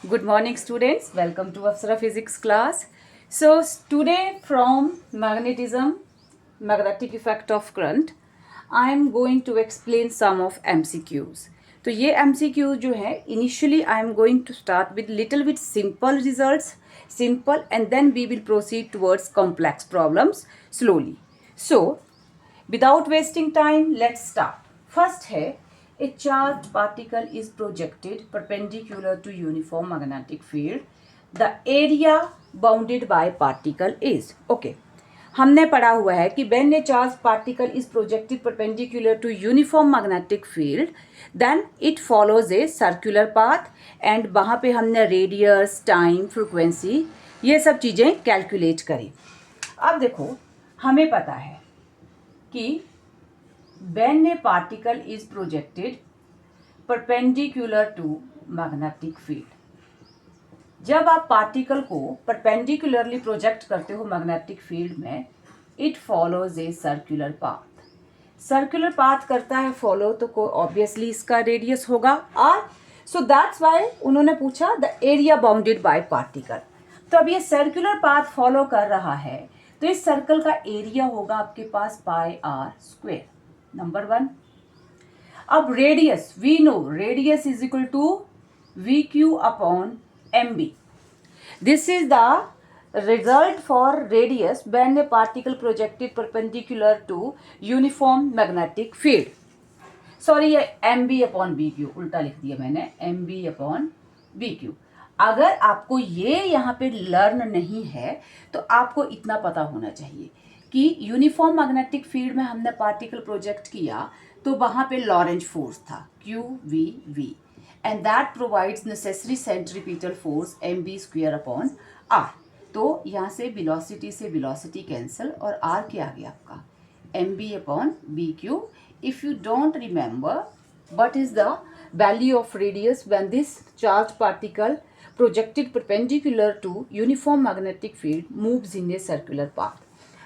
Good morning, students. Welcome to Apsara Physics class. So, today from magnetism, magnetic effect of current, I am going to explain some of MCQs. तो ये MCQs जो है initially I am going to start with little bit simple results, simple, and then we will proceed towards complex problems slowly. So, without wasting time, let's start. First है a charged particle is projected perpendicular to uniform magnetic field. The area bounded by particle is okay. हमने पढ़ा हुआ है कि when a charged particle is projected perpendicular to uniform magnetic field, then it follows a circular path and वहाँ पे हमने radius, time, frequency ये सब चीज़ें कैलकुलेट करी. अब देखो हमें पता है कि when a particle is projected perpendicular to magnetic field, जब आप पार्टिकल को परपेंडिकुलरली प्रोजेक्ट करते हो मैग्नेटिक फील्ड में, it follows a circular path. Circular path करता है फॉलो तो को ऑब्वियसली इसका रेडियस होगा आर. सो दैट्स वाई उन्होंने पूछा the area bounded bye particle. तो अब ये सर्कुलर पाथ फॉलो कर रहा है तो इस सर्कल का एरिया होगा आपके पास pi r square. Number one. अब radius we know radius is equal to v q upon mb. This is the result for radius when a particle projected perpendicular to uniform magnetic field. Sorry ये mb upon bq उल्टा लिख दिया मैंने, mb upon bq. अगर आपको ये यहाँ पे लर्न नहीं है तो आपको इतना पता होना चाहिए कि यूनिफॉर्म मैग्नेटिक फील्ड में हमने पार्टिकल प्रोजेक्ट किया तो वहाँ पे लॉरेंज फोर्स था QVV and that provides necessary centripetal force mb square upon r. तो यहाँ से velocity से velocity cancel और r क्या आ गया आपका mb upon bq. If you don't remember what is the value of radius when this charged particle projected perpendicular to uniform magnetic field moves in a circular path.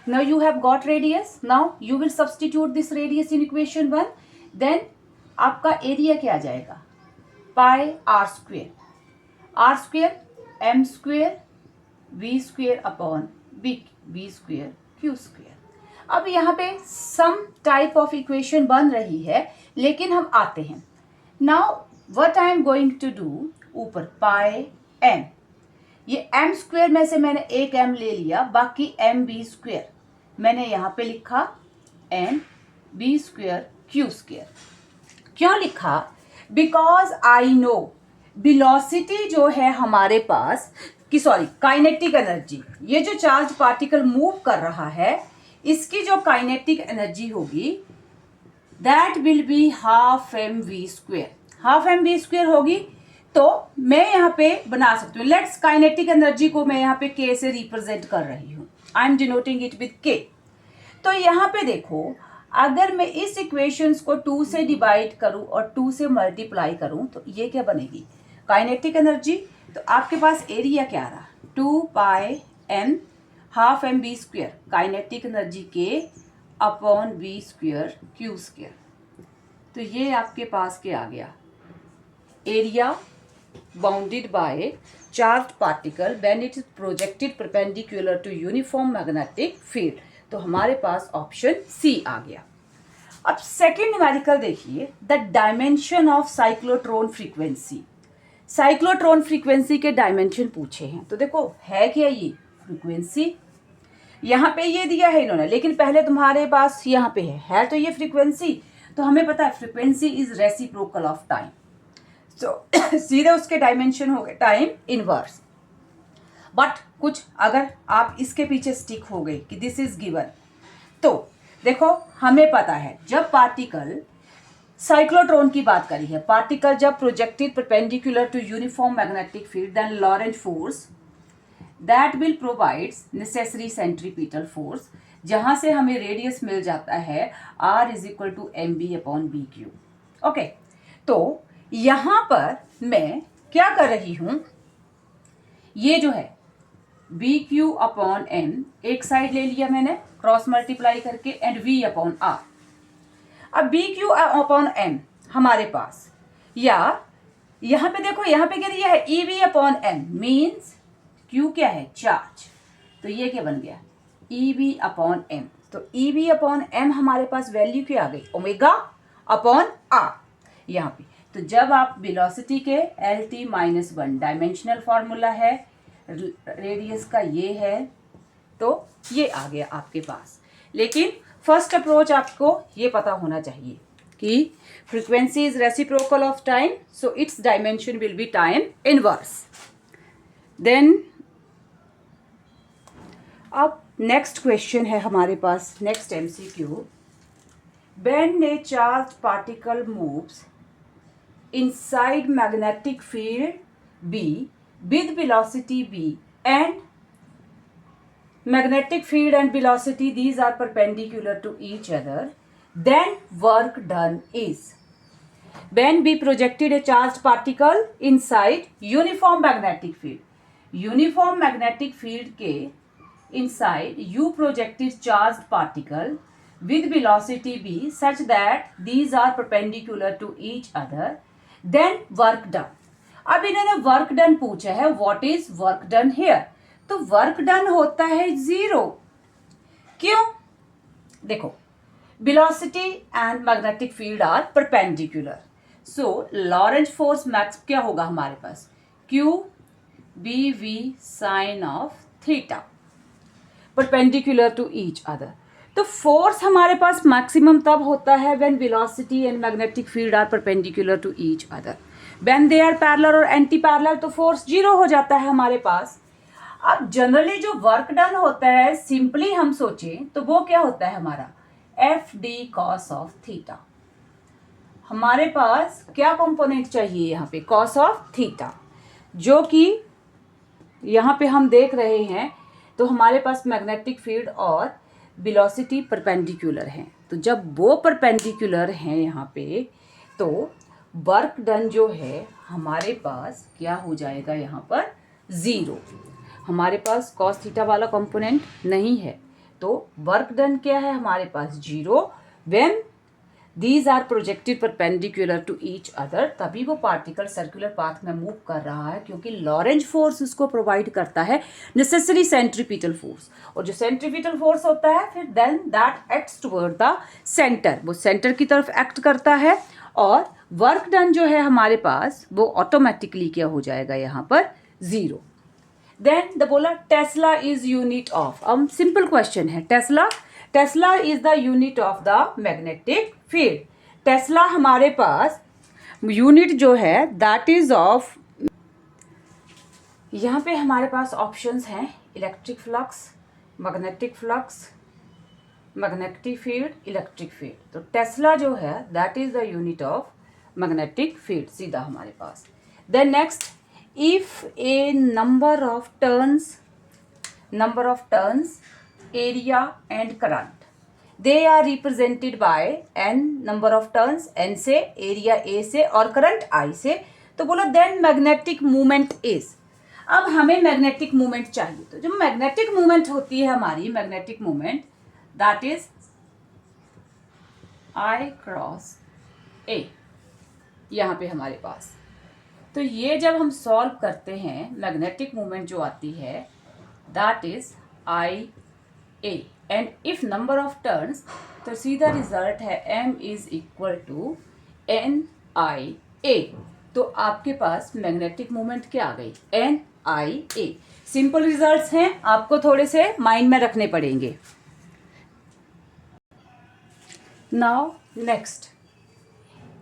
Now you have got radius. Now you will substitute this radius in equation 1. Then आपका area क्या आ जाएगा pi r square m square v square upon b square Q square. अब यहाँ पे some type of equation बन रही है लेकिन हम आते हैं. Now what I am going to do, ऊपर पाई एम, ये एम स्क्वेयर में से मैंने एक एम ले लिया, बाकी एम बी स्क्वेयर मैंने यहाँ पे लिखा M B square Q square. क्यों लिखा? बिकॉज आई नो वेलोसिटी जो है हमारे पास कि सॉरी काइनेटिक एनर्जी, ये जो चार्ज पार्टिकल मूव कर रहा है इसकी जो काइनेटिक एनर्जी होगी that will be half M V square. Half M V square होगी तो मैं यहाँ पे बना सकती हूँ. लेट्स काइनेटिक एनर्जी को मैं यहाँ पे के से रिप्रेजेंट कर रही हूँ. I am denoting it with के. तो यहाँ पे देखो अगर मैं इस इक्वेशंस को 2 से डिवाइड करूं और 2 से मल्टीप्लाई करूं तो ये क्या बनेगी काइनेटिक एनर्जी. तो आपके पास एरिया क्या रहा 2 pi m half m B square kinetic energy के upon b square Q square. तो ये आपके पास क्या आ गया area bounded by charged particle when it is projected perpendicular to uniform magnetic field. तो हमारे पास ऑप्शन सी आ गया. अब सेकेंड न्यूमेरिकल देखिए, the dimension of cyclotron frequency. Cyclotron frequency के डायमेंशन पूछे हैं तो देखो है क्या ये फ्रीक्वेंसी, यहाँ पे ये दिया है इन्होंने लेकिन पहले तुम्हारे पास यहाँ पे है तो ये फ्रीक्वेंसी. तो हमें पता है frequency is reciprocal of time. तो सीधे उसके डायमेंशन हो गए टाइम इनवर्स. बट कुछ अगर आप इसके पीछे स्टिक हो गए कि दिस इज गिवन, तो देखो हमें पता है जब पार्टिकल साइक्लोट्रॉन की बात करी है, पार्टिकल जब projected perpendicular to uniform magnetic field then Lorentz force that will provides necessary centripetal force, जहां से हमें रेडियस मिल जाता है r is equal to M B upon B Q. Okay, तो यहां पर मैं क्या कर रही हूं, ये जो है बी क्यू अपॉन एम एक साइड ले लिया मैंने क्रॉस मल्टीप्लाई करके एंड वी अपॉन आर. अब बी क्यू अपॉन एम हमारे पास या यहाँ पे देखो, यहाँ पे क्या दिया है, EV upon M means Q क्या है, चार्ज। तो ये क्या बन गया, EV अपॉन M। तो EV अपॉन M हमारे पास वैल्यू क्या आ गई, ओमेगा अपॉन R यहाँ पे। तो जब आप वेलोसिटी के LT-1 डायमेंशनल फॉर्मूला है, रेडियस का ये है, तो ये आ गया आपके पास। लेकिन फर्स्ट अप्रोच आपको ये पता होना चाहिए कि frequency is reciprocal of time, so its dimension will be time inverse. Then अब नेक्स्ट क्वेश्चन है हमारे पास, next MCQ। When a charge particle moves inside magnetic field B with velocity V and magnetic field and velocity, these are perpendicular to each other, then work done is, when we projected a charged particle inside uniform magnetic field, uniform magnetic field के inside you projected charged particle with velocity v such that these are perpendicular to each other, then work done। अब इन्होंने work done पूछा है, what is work done here. तो work done होता है 0। क्यों, देखो velocity and magnetic field are perpendicular, so Lorentz force max क्या होगा हमारे पास, Q BV sin of theta perpendicular to each other। तो फोर्स हमारे पास मैक्सिमम तब होता है when velocity and magnetic field are perpendicular to each other. When they are parallel और एंटी पैरेलल तो फोर्स 0 हो जाता है हमारे पास। अब जनरली जो वर्क डन होता है, सिंपली हम सोचें तो वो क्या होता है हमारा, FD cos ऑफ थीटा। हमारे पास क्या कंपोनेंट चाहिए यहाँ पे, cos ऑफ थीटा, जो कि यहाँ पे हम देख रहे हैं। तो हमारे पास मैग्नेटिक फील्ड और वेलोसिटी परपेंडिकुलर हैं। तो जब वो परपेंडिकुलर हैं यहाँ पे, तो वर्क डन जो है हमारे पास क्या हो जाएगा यहाँ पर, 0। हमारे पास कॉस थीटा वाला कंपोनेंट नहीं है, तो वर्क डन क्या है हमारे पास, 0 when these are projected perpendicular to each other. तभी वो पार्टिकल सर्कुलर पाथ में मूव कर रहा है, क्योंकि लॉरेंज फोर्स उसको प्रोवाइड करता है नेसेसरी सेंट्रीपिटल फोर्स। और जो सेंट्रीपिटल फोर्स होता है फिर then that acts toward the centre, वो सेंटर की तरफ एक्ट करता है। और वर्क डन जो है हमारे पास वो ऑटोमेटिकली क्या हो जाएगा यहाँ पर, 0। देन द बोला टेस्ला इज यूनिट ऑफ, अब सिंपल क्वेश्चन है, Tesla is the unit of the magnetic field. Tesla हमारे पास यूनिट जो है दैट इज ऑफ, यहाँ पे हमारे पास ऑप्शंस हैं, electric flux, magnetic flux, magnetic field, electric field. तो टेस्ला जो है that is the unit of magnetic field, सीधा हमारे पास। Then next, if a number of turns area and current, they are represented by n number of turns, n से, area a से और current I से। तो बोला then magnetic movement is, अब हमें मैग्नेटिक मूवमेंट चाहिए। तो जो मैग्नेटिक मूवमेंट होती है हमारी, magnetic movement that is I cross A यहाँ पे हमारे पास। तो ये जब हम सॉल्व करते हैं, मैग्नेटिक मूवमेंट जो आती है that is I A and if number of turns, तो सीधा रिजल्ट है M is equal to NIA। तो आपके पास मैग्नेटिक मूवमेंट क्या आ गई, NIA। सिंपल रिजल्ट्स हैं, आपको थोड़े से माइंड में रखने पड़ेंगे। Now next,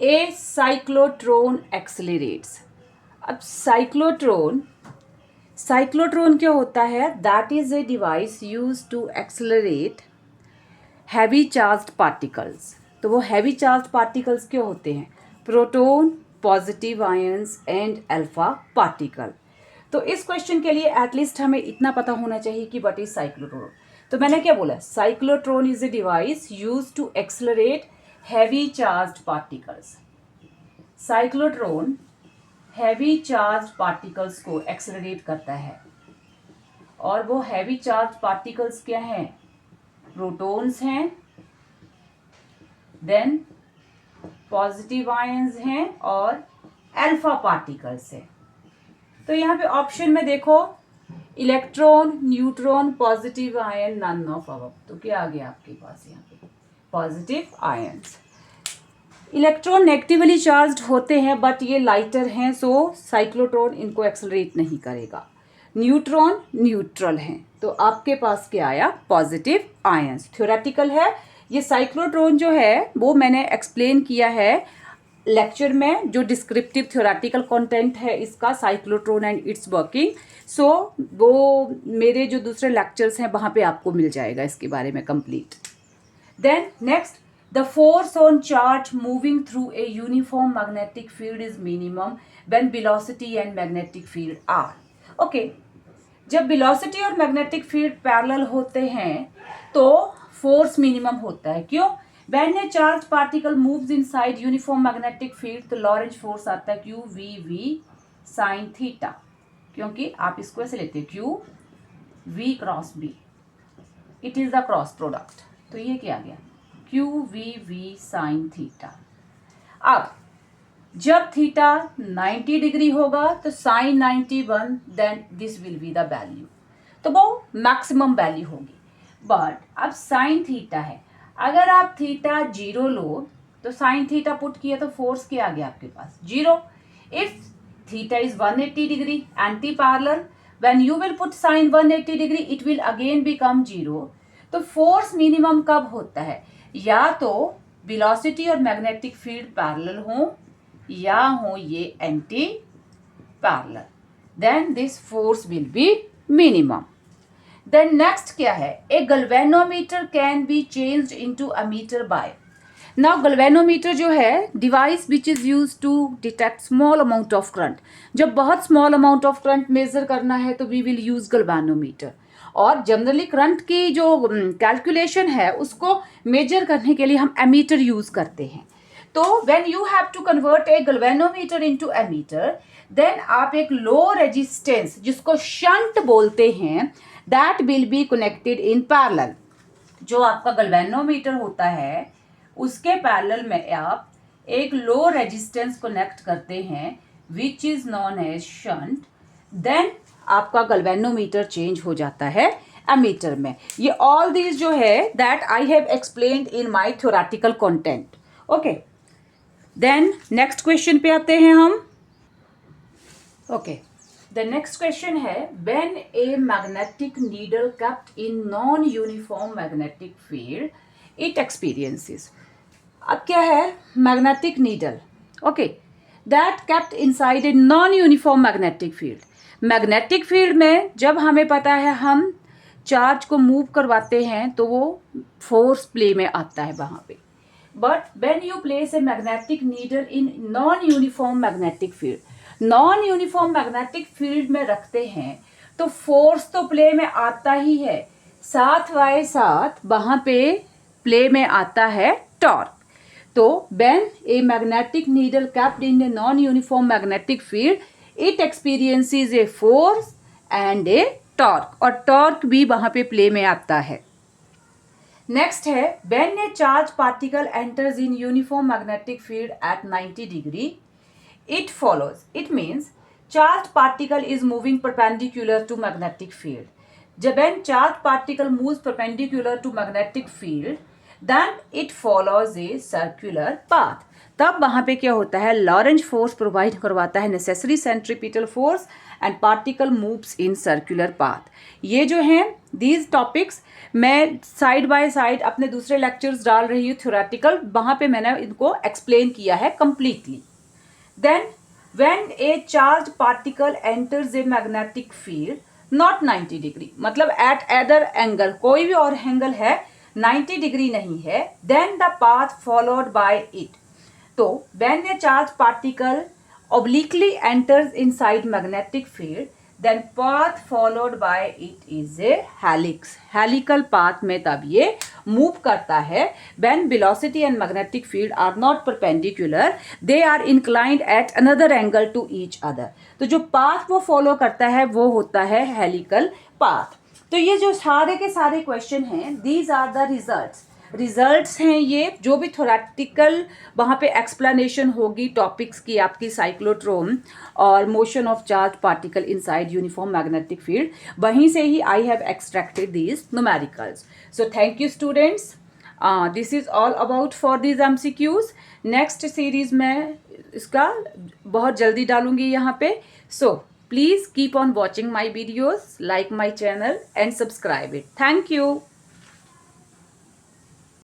a cyclotron accelerates. अब साइक्लोट्रॉन क्या होता है, that is a device use to accelerate heavy charged particles. तो वो हैवी चार्ज्ड पार्टिकल्स क्या होते हैं, proton, positive ions and alpha particle. तो इस क्वेश्चन के लिए एटलीस्ट हमें इतना पता होना चाहिए कि व्हाट इज साइक्लोट्रॉन। तो मैंने क्या बोला, cyclotron is a device use to accelerate heavy charged particles. Cyclotron heavy charge particles को एक्सेलरेट करता है, और वो हैवी चार्ज पार्टिकल्स क्या हैं, प्रोटॉन्स हैं, देन पॉजिटिव आयंस हैं और अल्फा पार्टिकल से। तो यहाँ पे ऑप्शन में देखो, electron, neutron, positive ion, none of above. तो क्या आ गया आपके पास यहाँ पे? Positive ions. Electron negatively charged होते हैं बट ये लाइटर हैं, सो साइक्लोट्रॉन इनको एक्सेलरेट नहीं करेगा। न्यूट्रॉन न्यूट्रल हैं, तो आपके पास क्या आया? Positive ions. थ्योरेटिकल है ये। साइक्लोट्रॉन जो है वो मैंने एक्सप्लेन किया है लेक्चर में, जो डिस्क्रिप्टिव थ्योरेटिकल कंटेंट है इसका, साइक्लोट्रॉन एंड इट्स वर्किंग। सो वो मेरे जो दूसरे लेक्चर्स हैं वहाँ पे आपको मिल जाएगा इसके बारे में complete. Then next, the force on charge moving through a uniform magnetic field is minimum when velocity and magnetic field are. Okay, जब वेलोसिटी और मैग्नेटिक फील्ड पैरेलल होते हैं तो फोर्स मिनिमम होता है। क्यों? When a charged particle moves inside uniform magnetic field तो Lorentz force आता है Q V V sin theta, क्योंकि आप इसको ऐसे लेते हैं Q V cross B, it is the cross product. तो ये क्या आ गया? Q V V sin theta. अब जब थीटा 90 डिग्री होगा तो sin 91, then this will be the value, तो वो मैक्सिमम वैल्यू होगी। बट अब sin थीटा है, अगर आप थीटा 0 लो तो साइन थीटा पुट किया तो फोर्स क्या आ गया आपके पास? 0। If theta is 180 degree anti parallel, when you will put sine 180 degree it will again become 0। तो फोर्स मिनिमम कब होता है? या तो वेलोसिटी और मैग्नेटिक फील्ड पैरेलल हो या हो ये anti parallel, then this force will be minimum. Then next क्या है? A galvanometer can be changed into ammeter by. Now galvanometer जो है device which is used to detect small amount of current. जब बहुत small amount of current measure करना है तो we will use गल्वेनोमीटर। और जनरली करंट की जो कैलकुलेशन है उसको मेजर करने के लिए हम एमीटर यूज करते हैं। तो when you have to convert a galvanometer into ammeter, then आप एक लो रेजिस्टेंस जिसको शंट बोलते हैं that will be connected in parallel। जो आपका गल्वेनोमीटर होता है उसके पैरेलल में आप एक लो रेजिस्टेंस कनेक्ट करते हैं which is known as shunt, then आपका गल्वेनोमीटर चेंज हो जाता है एमीटर में। ये ऑल दीज जो है that I have explained in my theoretical content. Okay, then next question पे आते हैं हम। ओके, the next question है, when a magnetic needle kept in non-uniform magnetic field it experiences। अब क्या है? magnetic needle, okay, that kept inside a non-uniform magnetic field। magnetic field में जब हमें पता है हम चार्ज को मूव करवाते हैं तो वो फोर्स प्ले में आता है वहाँ पे। but when you place a magnetic needle in non-uniform magnetic field, non uniform magnetic field में रखते हैं तो फोर्स तो प्ले में आता ही है, साथ वाए साथ वहाँ पे प्ले में आता है टॉर्क। तो when a magnetic needle capped in a non uniform magnetic field it experiences a force and A torque, और टॉर्क भी वहाँ पे प्ले में आता है। नेक्स्ट है, when a charge particle enters in uniform magnetic field at 90 degree it follows, it means charged particle is moving perpendicular to magnetic field। जब when charged particle moves perpendicular to magnetic field then it follows a circular path। तब वहाँ पे क्या होता है? Lorentz force provide करवाता है necessary centripetal force and particle moves in circular path. ये जो हैं दीज टॉपिक्स मैं साइड बाय साइड अपने दूसरे लेक्चर्स डाल रही हूँ थ्योरेटिकल, वहाँ पे मैंने इनको एक्सप्लेन किया है completely. Then when a charged particle enters a magnetic field not 90 degree, मतलब at other angle, कोई भी और एंगल है 90 डिग्री नहीं है, then the path followed by it। तो when a charged particle obliquely enters inside magnetic field then path followed by it is a helix। Helical path में तब ये मूव करता है when velocity and magnetic field are not perpendicular, they are inclined at another angle to each other। तो जो path वो follow करता है वो होता है हेलिकल पाथ। तो ये जो सारे के सारे क्वेश्चन हैं, these are the results results हैं ये, जो भी थोरेटिकल वहाँ पे एक्सप्लेनेशन होगी टॉपिक्स की आपकी साइक्लोट्रॉन और motion of charge particle inside uniform magnetic field, वहीं से ही I have extracted these numericals. So thank you students. This is all about for these MCQs. Next series में इसका बहुत जल्दी डालूंगी यहाँ पे. So please keep on watching my videos, like my channel and subscribe it. Thank you.